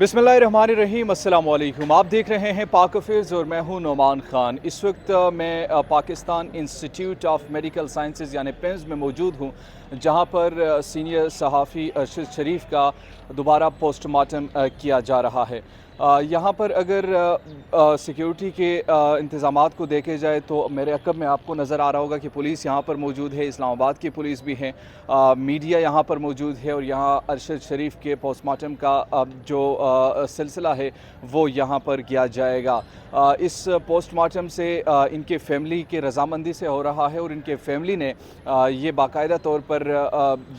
बिस्मिल्लाहिर्रहमानिर्रहीम, अस्सलाम वालेकुम। आप देख रहे हैं पाक अफेयर्स और मैं हूं नोमान खान। इस वक्त मैं Pakistan institute of medical sciences यानी पिम्स में मौजूद हूं, जहां पर सीनियर सहाफ़ी अरशद शरीफ का दोबारा पोस्टमार्टम किया जा रहा है। यहाँ पर अगर सिक्योरिटी के इंतज़ामात को देखे जाए तो मेरे अक़ब में आपको नज़र आ रहा होगा कि पुलिस यहाँ पर मौजूद है, इस्लामाबाद की पुलिस भी है, मीडिया यहाँ पर मौजूद है और यहाँ अरशद शरीफ के पोस्टमार्टम का जो सिलसिला है वो यहाँ पर किया जाएगा। इस पोस्टमार्टम से इनके फैमिली के रजामंदी से हो रहा है और इनके फैमिली ने ये बाकायदा तौर पर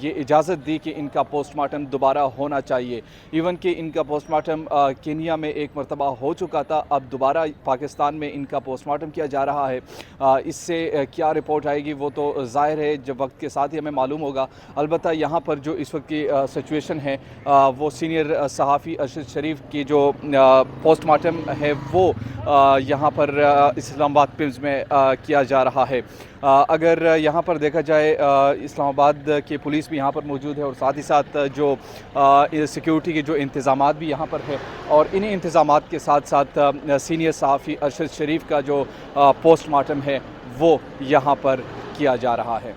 ये इजाज़त दी कि इनका पोस्टमार्टम दोबारा होना चाहिए। इवन कि इनका पोस्टमार्टम केनिया में एक मरतबा हो चुका था, अब दोबारा पाकिस्तान में इनका पोस्टमार्टम किया जा रहा है। इससे क्या रिपोर्ट आएगी वो तो ज़ाहिर है जब वक्त के साथ ही हमें मालूम होगा। अलबत्ता यहाँ पर जो इस वक्त की सिचुएशन है वो सीनियर सहाफ़ी अरशद शरीफ की जो पोस्टमार्टम है वो यहाँ पर इस्लामाबाद पिम्स में किया जा रहा है। अगर यहाँ पर देखा जाए इस्लामाबाद की पुलिस भी यहाँ पर मौजूद है और साथ ही साथ जो सिक्योरिटी के जो इंतज़ामात भी यहाँ पर है और इन्हीं इंतज़ामात के साथ साथ सीनियर सहाफ़ी अरशद शरीफ का जो पोस्टमार्टम है वो यहाँ पर किया जा रहा है।